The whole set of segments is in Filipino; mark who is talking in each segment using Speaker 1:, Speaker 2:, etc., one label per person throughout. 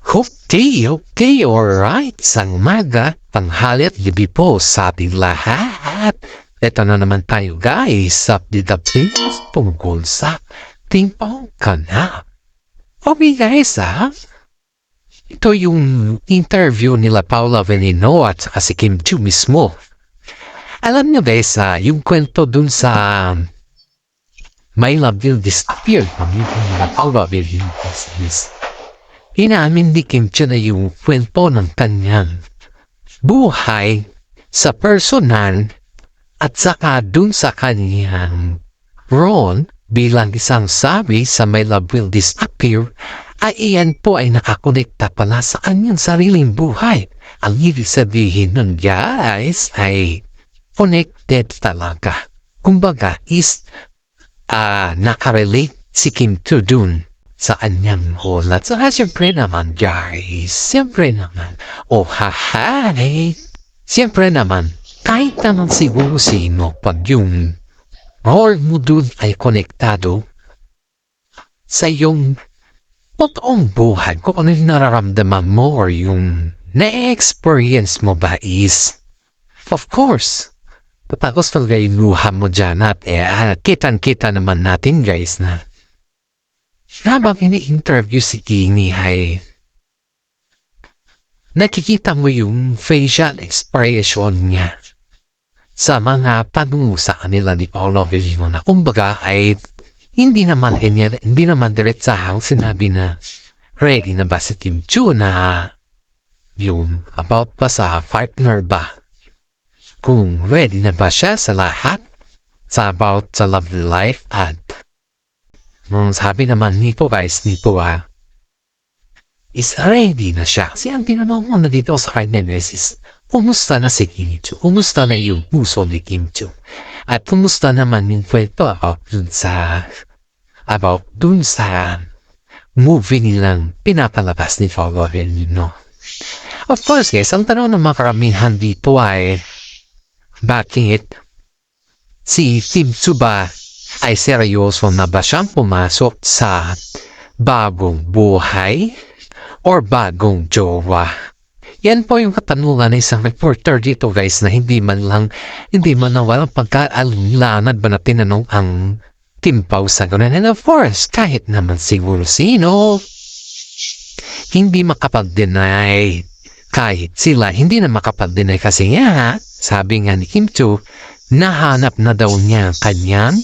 Speaker 1: Okay, alright. Sang umaga, tanghali at gabi po sa ating lahat. Ito na naman tayo guys, update tungkol sa Timpong Kana. Okay guys ito yung interview nila Paula Veneno at saka si Kim Chiu mismo. Alam nyo guys, yung kwento dun sa My Love Will Disappear, nila Paula Veneno. Inaamin ni Kim Chiu na yung kwento ng kanyang buhay sa personal at saka dun sa kanyang role bilang isang sabi sa My Love Will Disappear ay iyan po ay nakakonekta pala sa kanyang sariling buhay. Ang ibig sabihin nun guys ay connected talaga. Kumbaga is nakarelate si Kim Chiu dun sa kanyang role. At saka siyempre naman guys, siyempre naman, siyempre naman, kahit naman siguro sino pag yung role mo dun ay konektado sa yung totoong buhay, kung ano yung nararamdaman mo or yung na-experience mo ba is, of course, tapos talaga yung luha mo dyan at kitang-kita naman natin guys na habang ini-interview si Kini ay nakikita mo yung facial expression niya sa mga tanong sa kanila ni Paula Veneno na kumbaga ay hindi naman diretsahang sinabi na ready na ba si Kim Chiu na yung about pa sa partner ba, kung ready na ba siya sa lahat sa about sa love life. At sabi naman nito guys is ready na siya. Kasi ang tinanong mo na dito sa kanya is kumusta na si Kim Chiu? Kumusta na yung puso ni Kim Chiu? At kumusta naman yung kwento about dun sa movie nilang pinapalabas ni Paula Veneno. Of course guys, ang tanong ng mga karamihan dito ay bakit si Kim Chiu ba ay seryoso na ba siyang pumasok sa bagong buhay or bagong jowa? Yan po yung katanungan ng isang reporter dito guys na hindi man walang pagkaalinlanad ba na tinanong ang Timpaw sa ganun. And of course, kahit naman siguro sino, hindi makapag-deny. Kahit sila, hindi na makapag-deny kasi nga, sabi nga ni Kim Chiu, nahanap na daw niya kanyang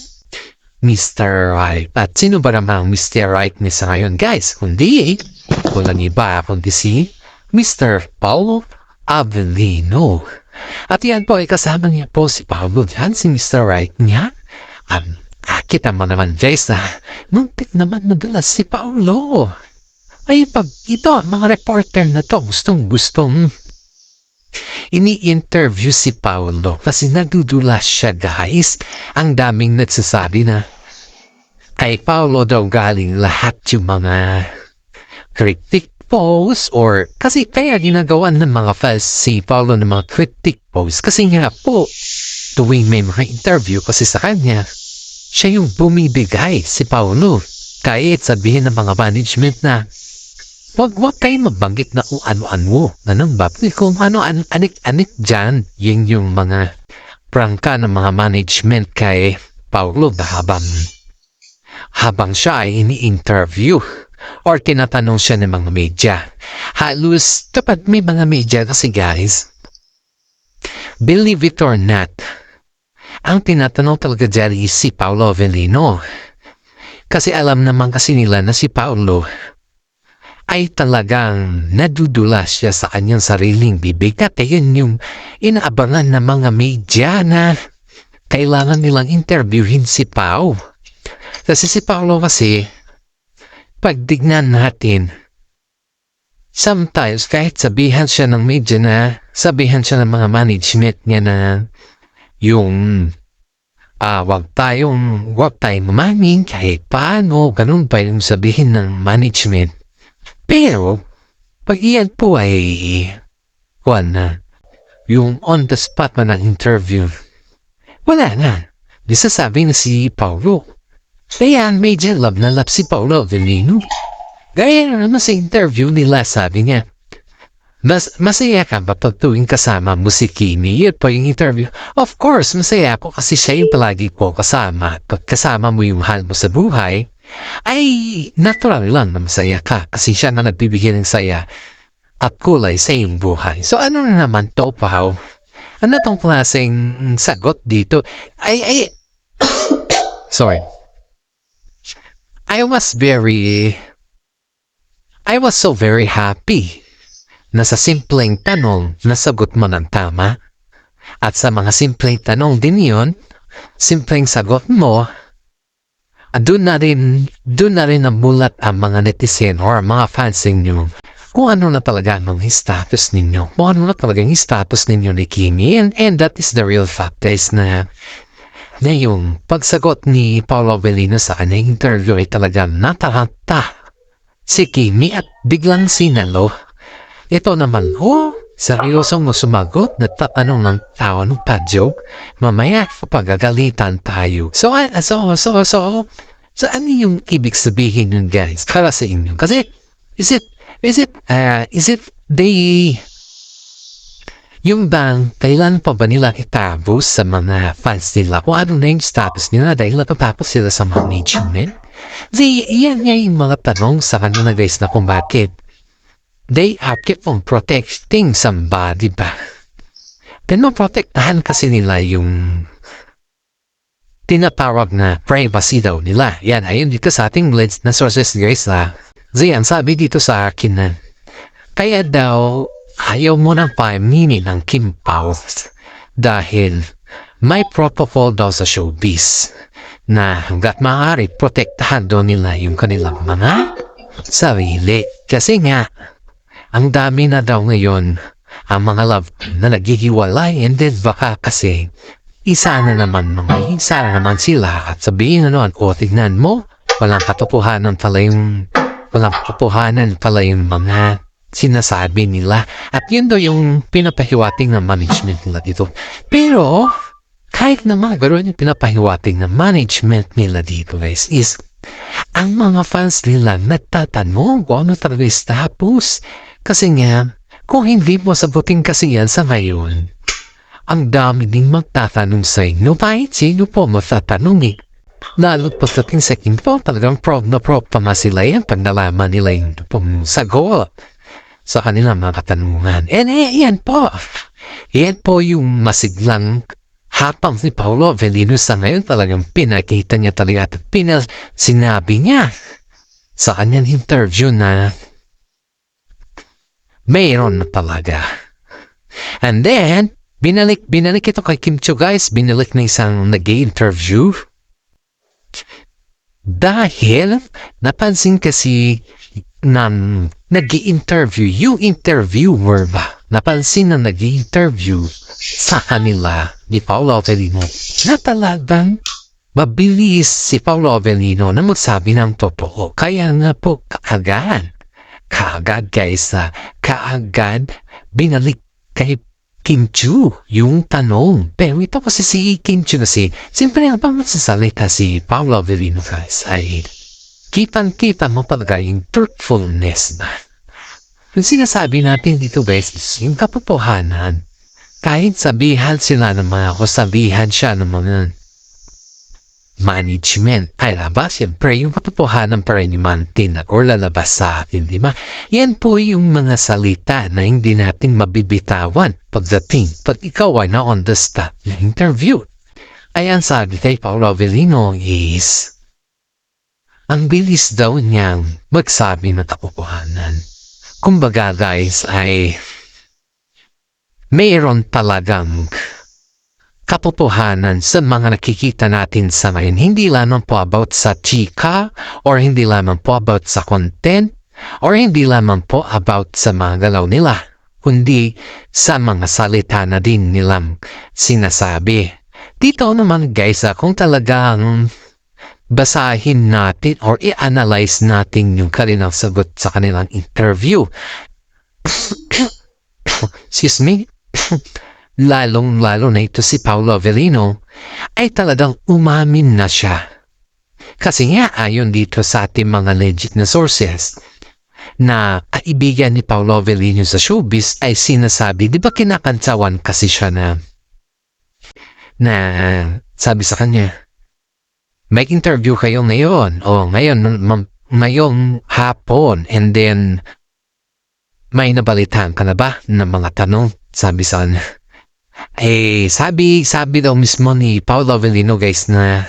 Speaker 1: Mr. Right. At sino ba namang Mr. Right niya sa ngayon guys? Kundi, walang iba, kundi si Mr. Paolo Avellino. At yan po ay kasama niya po si Paolo dyan, si Mr. Right niya. Kita mo naman guys na muntik naman nadulas si Paolo. Ay pag ito, mga reporter na to gustong ini-interview si Paolo kasi nadudulas siya guys. Ang daming nagsasabi na kay Paolo daw galing lahat yung mga critic posts or kasi kaya ginagawan ng mga fans si Paolo ng mga critic posts kasi nga po tuwing may mga interview kasi sa kanya siya yung bumibigay si Paolo. Kahit sabihin ng mga management na wag kayo mabanggit na kung ano-ano na nang babli kung ano anik-anik dyan. Yun yung mga prangka ng mga management kay Paolo na habang siya ay ini-interview or tinatanong siya ng mga media. Halos kapag may mga media kasi guys, believe it or not, ang tinatanong talaga dyan is si Paula Veneno. Kasi alam naman kasi nila na si Paolo ay talagang nadudulas siya sa kanyang sariling bibig. At yun yung inaabangan ng mga media na kailangan nilang interviewin si Pao. Kasi si Paolo kasi, pagdignan natin, sometimes kahit sabihan siya ng media sabihan siya ng mga management niya na yung wag tayong mamangin kahit paano, ganun pa yung sabihin ng management. Pero pag iyan po ay yung on the spot man ng interview, wala na. Di sasabi na si Paolo. Kaya medyo love na love si Paolo Veneno. Gaya na naman sa interview nila, sabi niya, masaya ka ba pag tuwing kasama mo si Kimi? Yun po yung interview. Of course, masaya ako kasi siya yung palagi po kasama. Pag kasama mo yung mahal mo sa buhay, ay natural lang na masaya ka kasi siya na nagbibigay ng saya at kulay sa iyong buhay. So ano na naman to, Pao? Ano tong klaseng sagot dito? Sorry. I was so very happy na sa simpleng tanong nasagot mo ng tama. At sa mga simpleng tanong din yun, simpleng sagot mo, doon na rin namulat ang mga netizen or mga fans ninyo kung ano na talaga ang status ninyo. Kung ano na talaga yung status ninyo ni Kimi. And that is the real fact, guys, na yung pagsagot ni Paolo Avellino sa kanyang interview ay talaga nataranta si Kimi at biglang sinalo. Ito naman, seryosong sumagot, nagtatanong ng tao ng pa-joke, mamaya pagagalitan tayo. So ano yung ibig sabihin nun, guys, para sa inyo? Kasi, is it yung bang, kailan pa ba nila itabos sa mga fans nila? Kung ano na yung status nila dahil natatapos sila sa management? Kasi, yan yung mga tanong sa kanila, guys, na kung bakit they are keep on protecting somebody ba? Pinoprotektahan kasi nila yung tinatawag na privacy daw nila. Yan, ayun dito sa ating blends na sources, guys, Zian, sabi dito sa akin na kaya daw ayaw mo ng paiminin ng Kim Pao dahil may protocol daw sa showbiz na hanggat maaari protektahan daw nila yung kanilang mga sarili. Kasi nga, ang dami na daw ngayon ang mga love na naghihiwalay and then baka kasi isa na naman sila at sabihin na naman, tignan mo, walang katotohanan pala yung mga sinasabi nila. At yun daw yung pinapahiwating ng management nila dito. Pero, kahit na gano'n yung pinapahiwating ng management nila dito, guys, is ang mga fans nila nagtatanong kung ano talaga yung status. Kasi nga, kung hindi mo sagutin kasi yan sa ngayon, ang dami ding magtatanong sa inyo. Kahit sino po magtatanong eh. Lalo't pagdating sa Kim Pao, talagang proud na proud pa nga sila yan pag nalaman nila yung sagot sa kanilang mga katanungan. And yan po. Yan po yung masiglang hapang ni Paolo Avellino sa ngayon. Talagang pinakita niya talaga at sinabi niya sa kanyang interview na mayroon na talaga. And then, binalik ito kay Kim Chiu, guys. Binalik na isang nag-interview. Dahil, napansin kasi ng nag-interview, yung interviewer ba, napansin na nag-interview sa kanila ni Paolo Avellino na talagang mabilis si Paolo Avellino na magsabi ng totoo. Kaya nga po, kaagad guys, kaagad binalik kay Kim Chiu yung tanong. Pero ito kasi si Kim Chiu kasi, siyempre ang pamasasalita si Paolo Avellino, guys, ay kitang-kita mo talaga yung truthfulness na. Yung sinasabi natin dito, guys, yung katotohanan. Kahit sabihan sila ng mga sabihan siya ng mga management ay labas, siyempre yung katotohanan pa rin naman or lalabas sa atin, di ba? Yan po yung mga salita na hindi natin mabibitawan pag ikaw ay na on the spot na interview. Ayan, sabi kay Paolo Avellino is ang bilis daw niyang magsabi ng katotohanan. Kumbaga, guys, ay mayroon talagang katotohanan sa mga nakikita natin sa ngayon. Hindi lamang po about sa chika or hindi lamang po about sa content or hindi lamang po about sa mga galaw nila, kundi sa mga salita na din nilang sinasabi. Dito naman, guys, kung talagang basahin natin or i-analyze natin yung kanilang sagot sa kanilang interview. Excuse me. Lalong-lalo na ito si Paolo Avellino ay talagang umamin na siya. Kasi nga, ayon dito sa ating mga legit na sources, na kaibigan ni Paolo Avellino sa showbiz ay sinasabi, di ba kinakantawan kasi siya na sabi sa kanya, may interview kayo ngayon o ngayong hapon, and then may nabalitaan ka na ba ng mga tanong? Sabi sa kanya. Sabi daw mismo ni Paolo Avellino guys na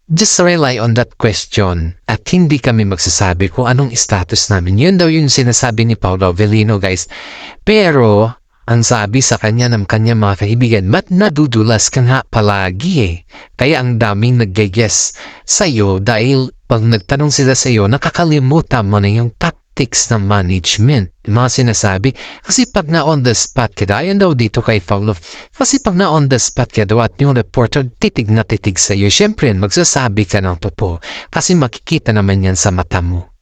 Speaker 1: just rely on that question at hindi kami magsasabi kung anong status namin. Yun daw yung sinasabi ni Paolo Avellino guys. Pero ang sabi sa kanya ng kanyang mga kaibigan, ba't nadudulas ka nga palagi eh? Kaya ang daming nag-guess sa'yo dahil pag nagtanong sila sa'yo, nakakalimutan mo na yung tactics ng management. Mga sinasabi, kasi pag na-on the spot ka, ayan daw dito kay Paolo, kasi pag na-on the spot ka daw at yung reporter titig na titig sa'yo, syempre magsasabi ka ng totoo kasi makikita naman yan sa mata mo.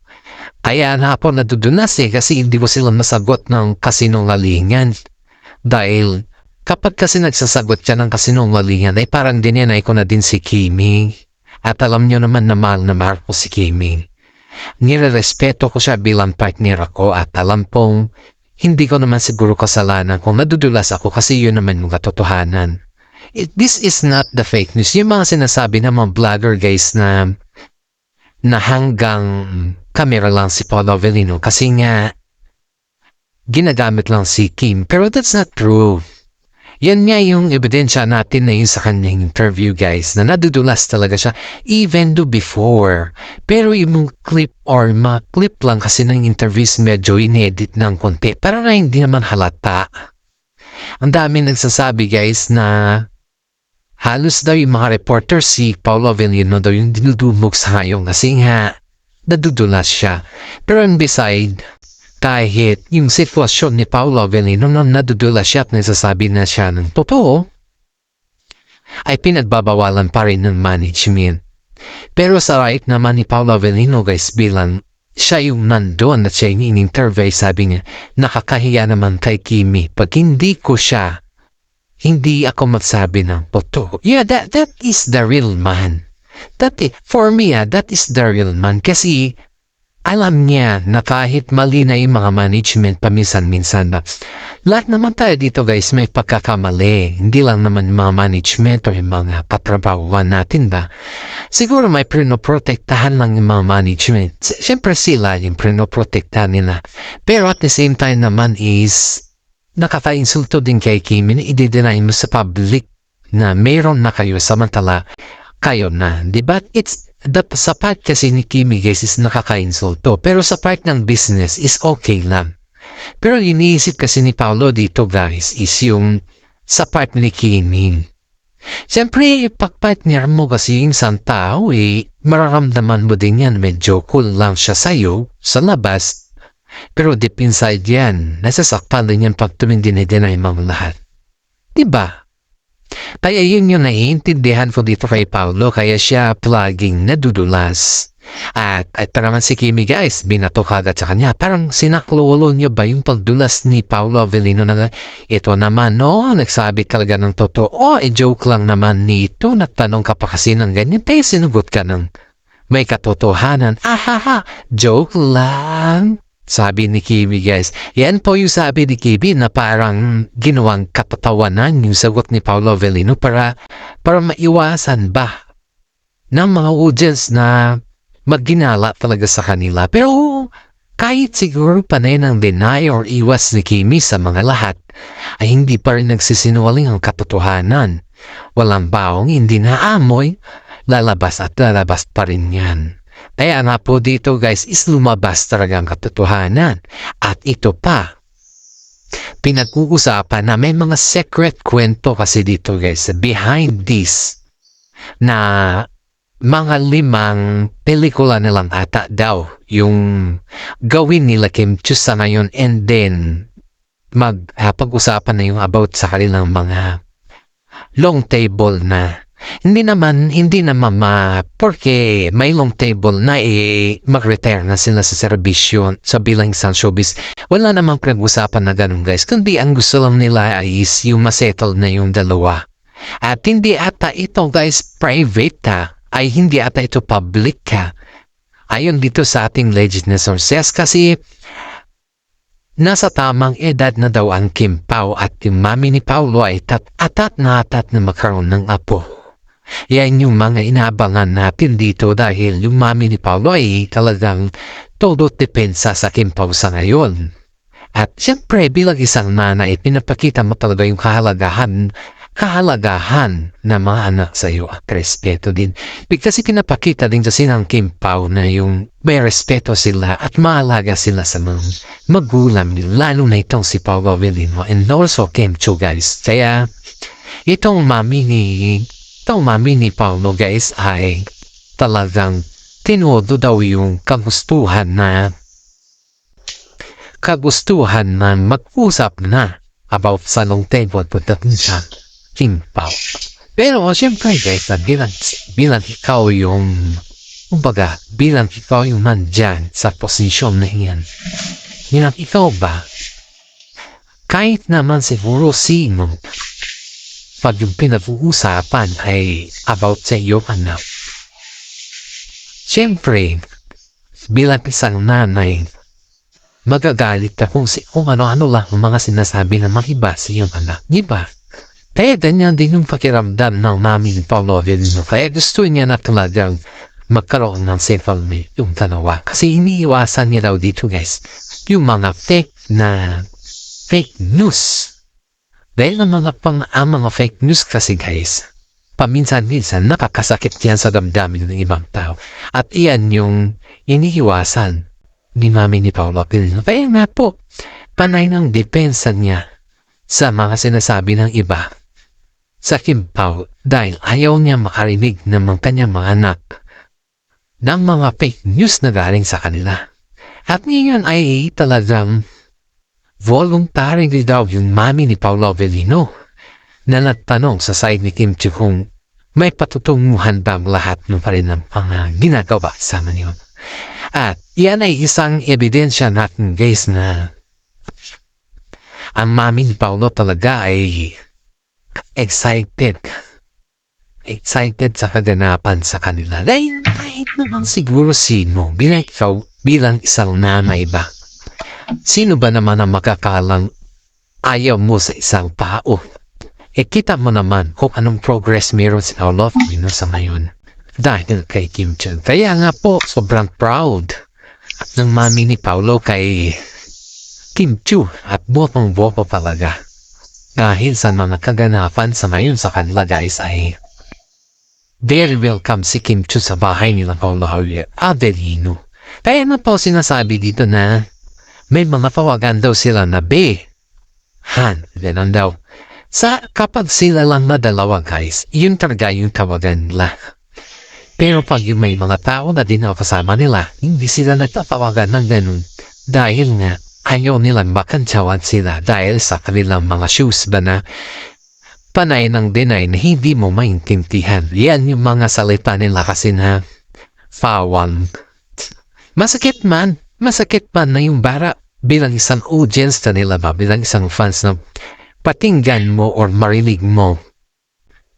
Speaker 1: Kaya na po nadudunas eh kasi hindi ko sila masagot ng kasinungalingan. Dahil kapag kasi nagsasagot siya ng kasinungalingan ay parang dinenay ko na din si Kimi. At alam nyo naman na mahal ko si Kimi. Nirerespeto ko siya bilang partner ako at alam pong hindi ko naman siguro kasalanan kung nadudulas ako kasi yun naman yung katotohanan. This is not the fake news. Yung mga sinasabi ng mga vlogger guys na hanggang camera lang si Paolo Avellino kasi nga ginagamit lang si Kim. Pero that's not true. Yan nga yung ebidensya natin na yun sa kanyang interview guys na nadudulas talaga siya even do before. Pero yung clip or ma-clip lang kasi ng interviews medyo inedit ng konti para na hindi naman halata. Ang dami nagsasabi guys na halos daw yung mga reporter si Paolo Avellino daw yung dinudumog sa ngayon kasi nga nadudulas siya. Pero and beside, kahit yung sitwasyon ni Paolo Avellino na nadudulas siya at nagsasabi na siya ng totoo, ay pinagbabawalan pa rin ng management. Pero sa right naman ni Paolo Avellino guys bilang siya yung nandoon at siya yung in-interview, sabi niya, nakakahiya naman kay Kimi. Pag hindi ako magsabi ng totoo. Yeah, that is the real man. For me, that is the real man. Kasi alam niya na kahit mali na yung mga management paminsan-minsan na lahat naman tayo dito guys may pagkakamali. Hindi lang naman mga management o yung mga katrabahuan natin ba. Siguro may prinoprotektahan lang yung mga management. Siyempre sila yung prinoprotektahan nila. Pero at the same time naman is nakaka-insulto din kay Kimi na i-deny mo sa public na mayroon na kayo samantala kayo na. Diba? Sa part kasi ni Kimi guys is nakaka-insulto. Pero sa part ng business is okay lang. Pero iniisip kasi ni Paolo dito guys is yung sa part ni Kimi. Siyempre, pag-partner mo kasi yung isang tao mararamdaman mo din yan. Medyo cool lang siya sa'yo sa labas. Pero deep inside yan, nasasaktan din yan pag tumindinay mo lahat. Diba? Kaya yun yung naiintindihan ko dito kay Paolo kaya siya palaging nadudulas. At naman si Kimi guys, binato kagad sa kanya. Parang sinaklolo niyo ba yung pagdulas ni Paolo Avellino na ito naman nagsabi talaga ng totoo. Joke lang naman nito. Nagtanong ka pa kasi ng ganyan. Kaya sinugot ka ng may katotohanan. Joke lang. Sabi ni Kimi guys. Yan po yung sabi ni Kimi na parang ginawang katatawanan yung sagot ni Paolo Avellino para maiwasan ba ng mga audience na magginala talaga sa kanila. Pero kahit siguro panay ng deny or iwas ni Kimi sa mga lahat ay hindi pa rin nagsisinungaling ang katotohanan. Walang baong hindi naamoy, lalabas at lalabas pa rin yan. Kaya nga po dito guys is lumabas talaga ang katotohanan. At ito pa, pinag-uusapan na may mga secret kwento kasi dito guys behind this na mga 5 pelikula nilang ata daw yung gawin nila Kim Chiu sa ngayon and then pag-usapan na yung about sa kanilang mga long table na. Hindi naman porque may long table na mag-retire na sila sa serbisyo sa bilang isang showbiz. Wala namang pinag-usapan na ganun guys. Kundi ang gusto lang nila is yung masettle na yung dalawa. At hindi ata ito guys private ay hindi ata ito public Ayon dito sa ating legit na sources kasi nasa tamang edad na daw ang Kim Pao at yung mami ni Paulo ay atat na magkaroon ng apo. Yan yung mga inaabangan natin dito dahil yung mami ni Paulo ay talagang todo depensa sa Kim Pao sa ngayon. At siyempre bilang isang nanay, pinapakita mo talaga yung kahalagahan ng mga anak sa iyo at respeto din. Kasi pinapakita din kasi ng Kim Pao na yung may respeto sila at maalaga sila sa mga magulang nila, lalo na itong si Paulo Avellino and also Kim Chiu guys. Kaya itong mami ni Paulo guys ay talagang tinodo daw yung kagustuhan na mag-usap na about sa long table pagdating sa Kim Pao. Pero siyempre guys, bilang ikaw yung nandyan sa posisyon na yan. Bilang ikaw ba, kahit naman siguro sino, pag yung pinag-uusapan ay about sa iyong anak. Siyempre, bilang isang nanay, magagalit ka kung ano-ano lang ang mga sinasabi ng mga iba sa iyong anak. Diba? Kaya ganyan din yung pakiramdam ng mami ni Paulo Avellino. Kaya gusto niya na talagang magkaroon ng settlement yung dalawa. Kasi iniiwasan niya daw dito guys, yung mga fake news. Dahil ang mga fake news kasi guys, paminsan-minsan nakakasakit yan sa damdamin ng ibang tao. At iyan yung iniiwasan ni mami ni Paulo Avellino. Kaya nga po, panay ng depensa niya sa mga sinasabi ng iba sa Kim Pao dahil ayaw niya makarinig ng mga kanyang mga anak ng mga fake news na galing sa kanila. At ngayon ay talagang voluntary daw yung mami ni Paulo Avellino na nagtanong sa side ni Kim Chiu kung may patutunguhan ba lahat ng pa rin ng mga ginagawa sa niyo. At yan ay isang ebidensya natin guys na ang mami ni Paulo talaga ay excited sa kaganapan sa kanila. Dahil kahit naman siguro sino, bilang isang nanay ba, sino ba naman ang makakalang ayaw mo sa isang tao? Kita mo naman kung anong progress meron si Paulo Avellino sa ngayon dahil kay Kim Chiu. Kaya nga po, sobrang proud ng mami ni Paulo kay Kim Chiu at botong-boto talaga. Dahil sa mga kaganapan sa ngayon sa kanila guys ay very welcome si Kim Chiu sa bahay nila Paulo Avellino. Kaya na po sinasabi dito na may mga tawagan daw sila na ganun daw. Kapag sila lang na dalawa guys, yun talaga yung tawagan nila. Pero pag yung may mga tao na din kasama nila, hindi sila nagtatawagan ng ganun. Dahil nga, ayaw nilang makantsawan sila dahil sa kanilang mga shoes ba na panay ng deny na hindi mo maintindihan. Yan yung mga salita nila kasi na fawang. Masakit man na yung bara bilang isang audience na nila ba, bilang isang fans na patinggan mo or marinig mo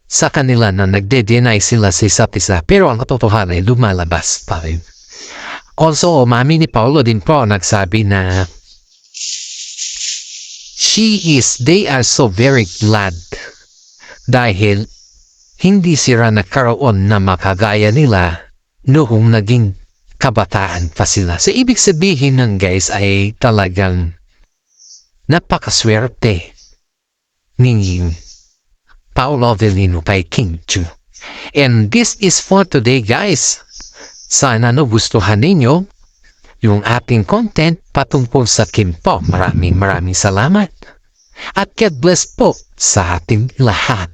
Speaker 1: sa kanila na nagde-deny sila sa isa't isa, pero ang katotohanan ay lumalabas pa rin. Also, mami ni Paulo din po nagsabi na they are so very glad dahil hindi sila nagkaroon na makagaya nila noong naging kabataan pa sila. So, ibig sabihin ng guys ay talagang napakaswerte ni Paulo Avellino kay Kim Chiu. And this is for today guys. Sana nagustuhan ninyo yung ating content patungkol sa Kim Pao. Maraming salamat. At God bless po sa ating lahat.